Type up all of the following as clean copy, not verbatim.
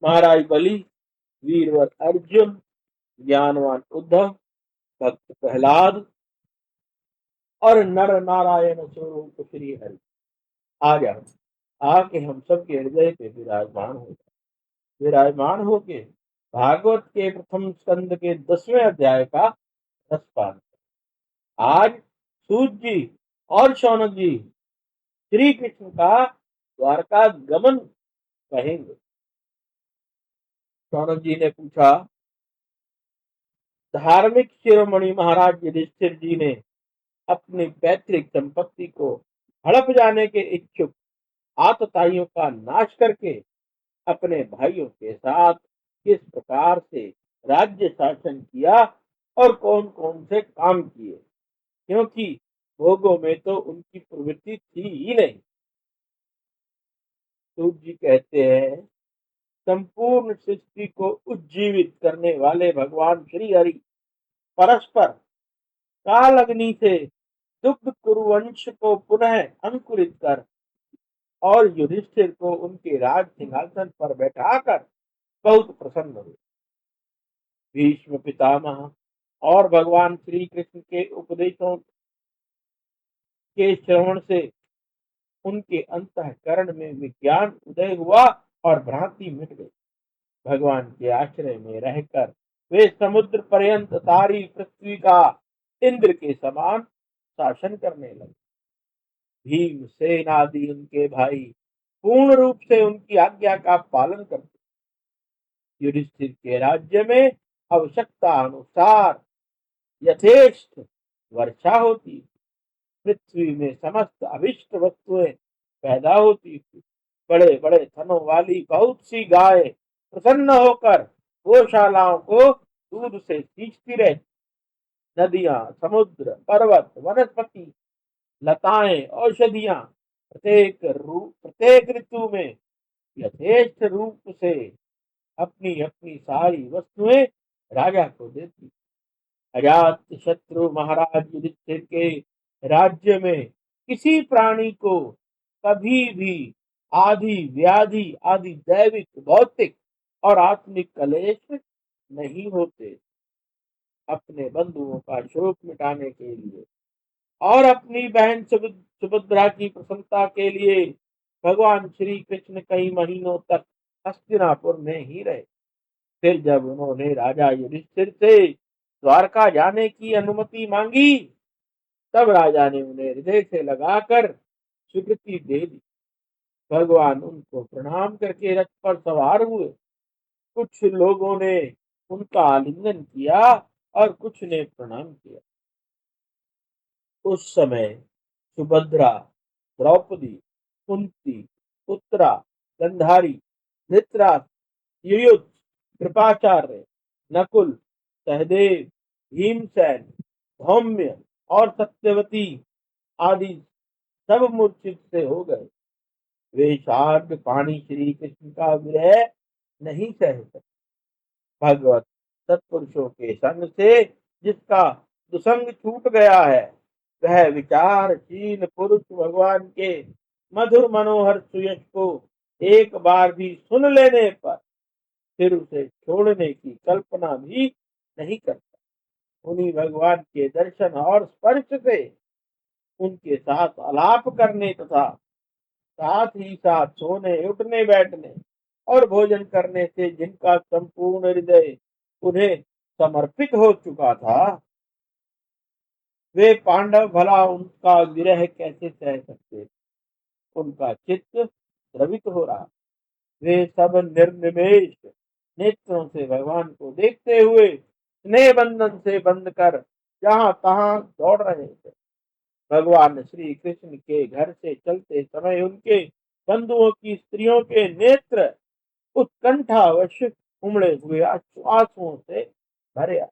महाराज बलि, वीरवर अर्जुन, ज्ञानवान उद्धव, भक्त प्रहलाद और नर नारायण स्वरूप श्री हरि आ जाओ, आके हम सबके हृदय पे विराजमान होके भागवत के प्रथम स्कंद के 10वें अध्याय का रसपान। आज सूत जी और शौनक जी श्री कृष्ण का द्वारका गमन कहेंगे। शौनक जी ने पूछा, धार्मिक शिरोमणि महाराज युधिष्ठिर जी ने अपनी पैतृक संपत्ति को हड़प जाने के इच्छुक आतताइयों का नाश करके अपने भाइयों के साथ किस प्रकार से राज्य शासन किया और कौन कौन से काम किए, क्योंकि भोगों में तो उनकी प्रवृत्ति थी ही नहीं। सूत जी कहते हैं, संपूर्ण सृष्टि को उज्जीवित करने वाले भगवान श्री हरि परस्पर काल अग्नि से दुग्ध कुरुवंश को पुनः अंकुरित कर और युधिष्ठिर को उनके राज सिंहासन पर बैठाकर बहुत प्रसन्न हुए। भीष्म पितामह और भगवान श्री कृष्ण के उपदेशों के श्रवण से उनके अंतःकरण में विज्ञान उदय हुआ और भ्रांति मिट गई। भगवान के आश्रय में रहकर वे समुद्र पर्यंत सारी पृथ्वी का इंद्र के समान शासन करने लगे। भीम सेन आदि उनके भाई पूर्ण रूप से उनकी आज्ञा का पालन करते। युधिष्ठिर के राज्य में आवश्यकता अनुसार यथेष्ट वर्षा होती, पृथ्वी में समस्त अभिष्ट वस्तुएं पैदा होती थी। बड़े बड़े थनों वाली बहुत सी गाय प्रसन्न होकर गौशालाओं को दूध से सींचती रहती। नदियां, समुद्र, पर्वत, वनस्पति, लताएं, औषधियां प्रत्येक ऋतु में यथेष्ट रूप से अपनी अपनी सारी वस्तुएं राजा को देती। अजात शत्रु महाराज युधिष्ठिर के राज्य में किसी प्राणी को कभी भी आदि व्याधि आदि दैविक भौतिक और आत्मिक कलेश नहीं होते। अपने बंधुओं का शोक मिटाने के लिए और अपनी बहन सुभद्रा की प्रसन्नता के लिए भगवान श्री कृष्ण कई महीनों तक हस्तिनापुर में ही रहे। फिर जब उन्होंने राजा युधिष्ठिर से द्वारका जाने की अनुमति मांगी, तब राजा ने उन्हें हृदय से लगाकर स्वीकृति दे दी। भगवान उनको प्रणाम करके रथ पर सवार हुए। कुछ लोगों ने उनका आलिंगन किया और कुछ ने प्रणाम किया। उस समय सुभद्रा, द्रौपदी, कुंती, उत्तरा, गंधारी, धृतराष्ट्र, युयुध, कृपाचार्य, नकुल, सहदेव, भीमसेन, धौम्य और सत्यवती आदि सब मूर्छित से हो गए। वे शार्द पानी श्री कृष्ण का विरह नहीं सह सके। भगवत सत्पुरुषों के संग से जिसका दुसंग छूट गया है, वह विचारशील पुरुष भगवान के मधुर मनोहर सुयश को एक बार भी सुन लेने पर फिर उसे छोड़ने की कल्पना भी नहीं करता। उन्हीं भगवान के दर्शन और स्पर्श से उनके साथ आलाप करने तथा साथ ही साथ सोने, उठने, बैठने और भोजन करने से जिनका संपूर्ण हृदय उन्हें समर्पित हो चुका था, वे पांडव भला उनका विरह कैसे सह सकते। उनका चित्त द्रवित हो रहा। वे सब निर्निमेष नेत्रों से भगवान को देखते हुए स्नेह बंधन से बंध कर जहां तहां दौड़ रहे थे। भगवान श्री कृष्ण के घर से चलते समय उनके बंधुओं की स्त्रियों के नेत्र उत्कंठावश उमड़े हुए आंसुओं से भरे आए।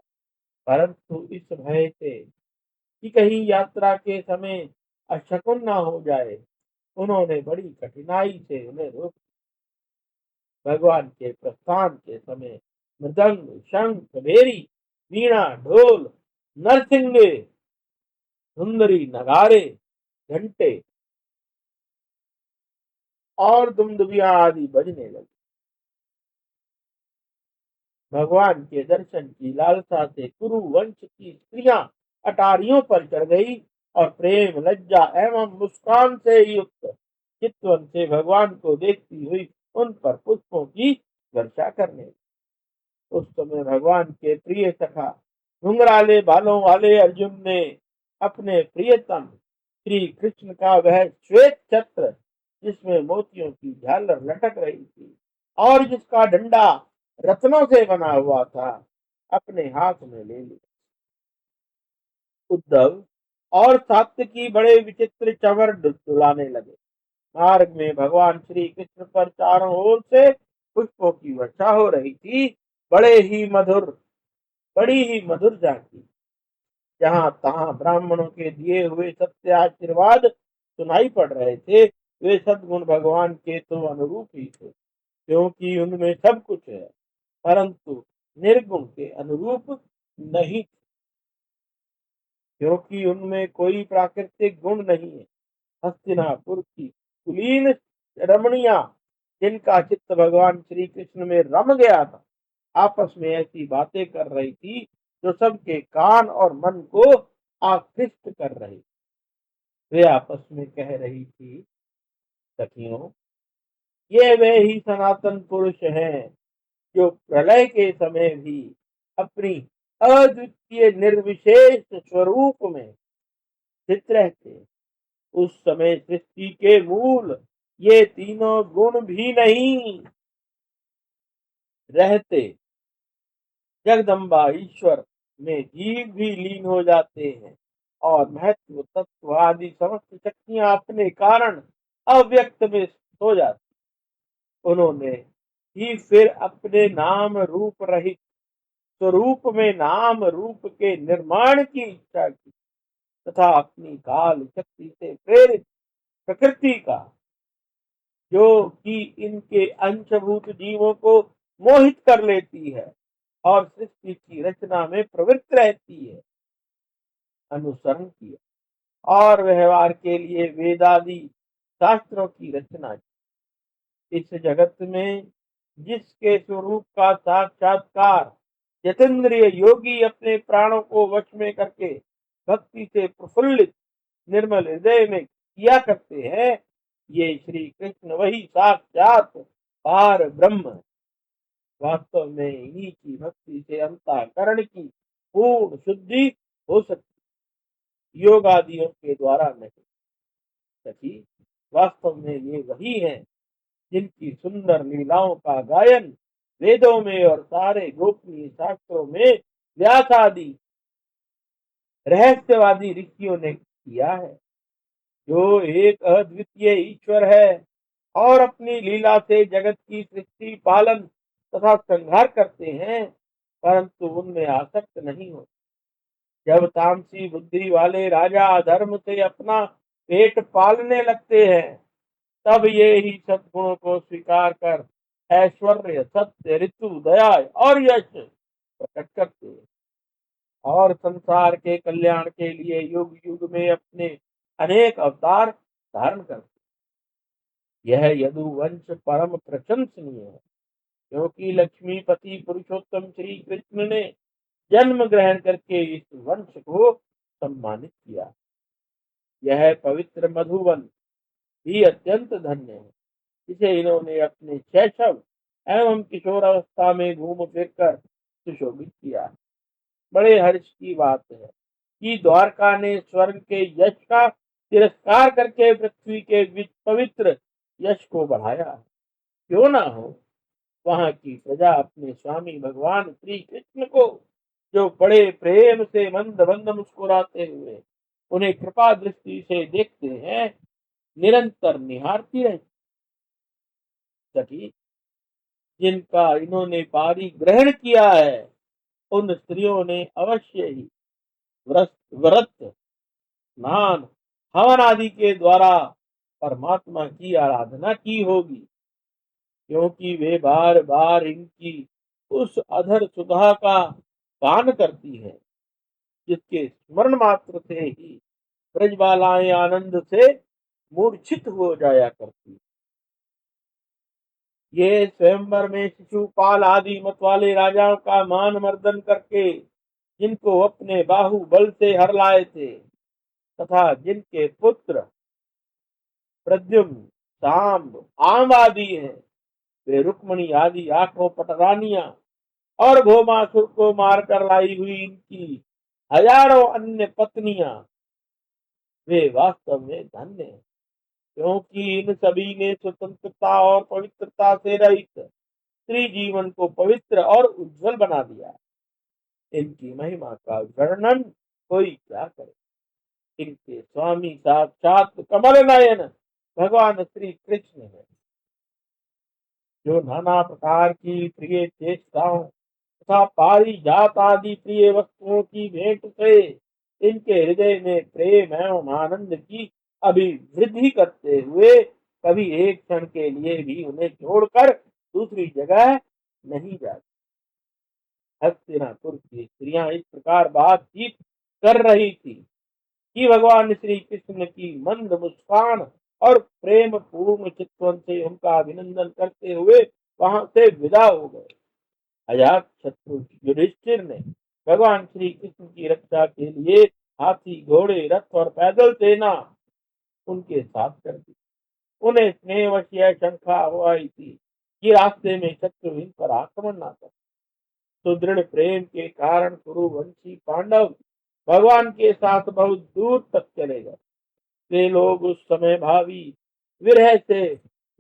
परंतु इस भय से कि कहीं यात्रा के समय अशकुन न हो जाए, उन्होंने बड़ी कठिनाई से उन्हें रोक। भगवान के प्रस्थान के समय मृदंग, शंख, भेरी, वीणा, ढोल, नरसिंगे, सुंदरी, नगारे, घंटे और दुमदुबियां आदि बजने लगे। भगवान के दर्शन की लालसा से कुरु वंश की स्त्रियां अटारियों पर चढ़ गई और प्रेम, लज्जा एवं मुस्कान से युक्त चितवन से भगवान को देखती हुई उन पर पुष्पों की वर्षा करने लगी। उस समय भगवान के प्रिय सखा घुंघराले बालों वाले अर्जुन ने अपने प्रियतम श्री कृष्ण का वह श्वेत छत्र, जिसमें मोतियों की झालर लटक रही थी और जिसका डंडा रत्नों से बना हुआ था, अपने हाथ में ले लिया। उद्धव और सात्विकी बड़े विचित्र चंवर डुलाने लगे। मार्ग में भगवान श्री कृष्ण पर चारों ओर से पुष्पों की वर्षा हो रही थी। बड़े ही मधुर बड़ी ही मधुर झांकी। जहां तहां ब्राह्मणों के दिए हुए सत्य आशीर्वाद सुनाई पड़ रहे थे। वे सद्गुण भगवान के तो अनुरूप ही थे, क्योंकि उनमें सब कुछ है, परंतु निर्गुण के अनुरूप नहीं, क्योंकि उनमें कोई प्राकृतिक गुण नहीं है। हस्तिनापुर की कुलीन रमणिया, जिनका चित्त भगवान श्री कृष्ण में रम गया था, आपस में ऐसी बातें कर रही थी जो सबके कान और मन को आकृष्ट कर रही। वे आपस में कह रही थी, सखियों, ये वे ही सनातन पुरुष हैं जो प्रलय के समय भी अपनी अद्वितीय निर्विशेष स्वरूप में स्थित रहते। उस समय सृष्टि के मूल ये तीनों गुण भी नहीं रहते। जगदम्बा ईश्वर में जीव भी लीन हो जाते हैं और महत्व, तत्व आदि समस्त शक्तियां अपने कारण अव्यक्त में हो जाती। उन्होंने ही फिर अपने नाम रूप रहित स्वरूप में नाम रूप के निर्माण की इच्छा की तथा अपनी काल शक्ति से प्रेरित प्रकृति का, जो कि इनके अंशभूत जीवों को मोहित कर लेती है और सृष्टि की रचना में प्रवृत्त रहती है, अनुसरण किया और व्यवहार के लिए वेदादि शास्त्रों की रचना की। इस जगत में जिसके स्वरूप का साक्षात्कार यतेंद्रिय योगी अपने प्राणों को वश में करके भक्ति से प्रफुल्लित निर्मल हृदय में किया करते हैं, ये श्री कृष्ण वही साक्षात पार ब्रह्म है। वास्तव में इन्हीं की भक्ति से अंतःकरण की पूर्ण शुद्धि हो सकती, योग आदियों के द्वारा नहीं। सखी, वास्तव में ये वही है जिनकी सुंदर लीलाओं का गायन वेदों में और सारे गोपनीय शास्त्रों में व्यास आदि रहस्यवादी ऋषियों ने किया है, जो एक अद्वितीय ईश्वर है और अपनी लीला से जगत की सृष्टि, पालन तथा संहार करते हैं, परंतु उनमें आसक्त नहीं हो। जब तामसी बुद्धि वाले राजा अधर्म से अपना पेट पालने लगते हैं, तब ये ही सद्गुणों को स्वीकार कर ऐश्वर्य, सत्य, ऋतु, दया और यश प्रकट करते हैं और संसार के कल्याण के लिए युग युग में अपने अनेक अवतार धारण करते। यह यदुवंश परम प्रशंसनीय है, क्योंकि लक्ष्मीपति पुरुषोत्तम श्री कृष्ण ने जन्म ग्रहण करके इस वंश को सम्मानित किया। यह पवित्र मधुवन भी अत्यंत धन्य है, जिसे इन्होंने अपने शैशव एवं किशोरावस्था में घूम फिर कर सुशोभित किया। बड़े हर्ष की बात है कि द्वारका ने स्वर्ग के यश का तिरस्कार करके पृथ्वी के पवित्र यश को बढ़ाया। क्यों ना हो, वहां की प्रजा अपने स्वामी भगवान श्री कृष्ण को, जो बड़े प्रेम से मंद मंद मुस्कुराते हुए उन्हें कृपा दृष्टि से देखते हैं, निरंतर निहारती रहती। सखी, जिनका इन्होंने पारी ग्रहण किया है, उन स्त्रियों ने अवश्य ही व्रत व्रत, स्नान, हवन आदि के द्वारा परमात्मा की आराधना की होगी, क्योंकि वे बार बार इनकी उस अधर सुधा का पान करती है, जिसके स्मरण मात्र से ही ब्रजबालाएं आनंद से मूर्छित हो जाया करती। ये स्वयंवर में शिशुपाल आदि मत वाले राजाओं का मान मर्दन करके जिनको अपने बाहुबल से हर लाए थे तथा जिनके पुत्र प्रद्युम्न, सांब, आम आदि हैं, वे रुक्मणी आदि आठों पटरानियां और भौमासुर को मारकर लाई हुई इनकी हजारों अन्य पत्नियां, वे वास्तव में धन्य हैं, क्योंकि इन सभी ने स्वतंत्रता और पवित्रता से रहित स्त्री जीवन को पवित्र और उज्जवल बना दिया। इनकी महिमा का वर्णन कोई क्या करे। इनके स्वामी साक्षात कमल नयन भगवान श्री कृष्ण है, जो नाना प्रकार की प्रिय चेष्टाओं तथा पारिजात आदि प्रिय वस्तुओं की भेंट से इनके हृदय में प्रेम एवं आनंद की अभिवृद्धि करते हुए कभी एक क्षण के लिए भी उन्हें छोड़कर दूसरी जगह नहीं जाती। हस्तिनापुर की स्त्रियां इस प्रकार बातचीत कर रही थी कि भगवान श्री कृष्ण की मंद मुस्कान और प्रेम पूर्ण चित्तवन से उनका अभिनंदन करते हुए वहां से विदा हो गए। अजात शत्रु युधिष्ठिर ने भगवान श्री कृष्ण की रक्षा के लिए हाथी, घोड़े, रथ और पैदल सेना उनके साथ कर दी। उन्हें स्नेहवश यह शंका हो आई थी कि रास्ते में शत्रु इन पर आक्रमण न कर। सुदृढ़ प्रेम के कारण कुरुवंशी पांडव भगवान के साथ बहुत दूर तक चले गए। वे लोग उस समय भावी विरह से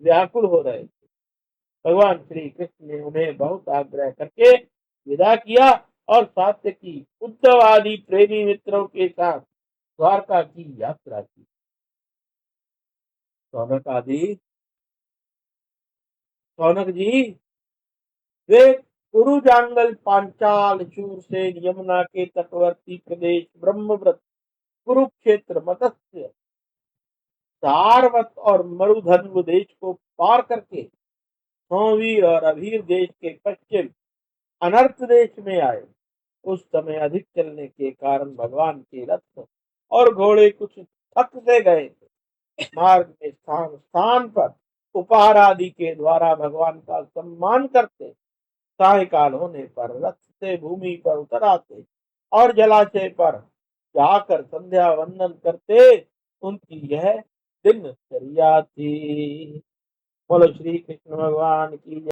व्याकुल हो रहे थे। भगवान श्री कृष्ण ने उन्हें बहुत आग्रह करके विदा किया और सात्यकी, उद्धव आदि प्रेमी मित्रों के साथ द्वारका की यात्रा की। सौनक आदि सौनक जी वे कुरुजांगल, पांचाल, शूरसेन, यमुना के तटवर्ती प्रदेश, ब्रह्मव्रत, कुरुक्षेत्र, मत्स्य, सारवत और मरुधन्व देश को पार करके सौवीर और अभीर देश के पश्चिम अनर्त देश में आए। उस समय अधिक चलने के कारण भगवान के रथ और घोड़े कुछ थक से गए थे। मार्ग में स्थान स्थान पर उपहार आदि के द्वारा भगवान का सम्मान करते, सायकाल होने पर रथ से भूमि पर उतर आते और जलाशय पर जाकर संध्या वंदन करते। उनकी यह दिनचर्या थी। बोलो श्री कृष्ण भगवान की जय।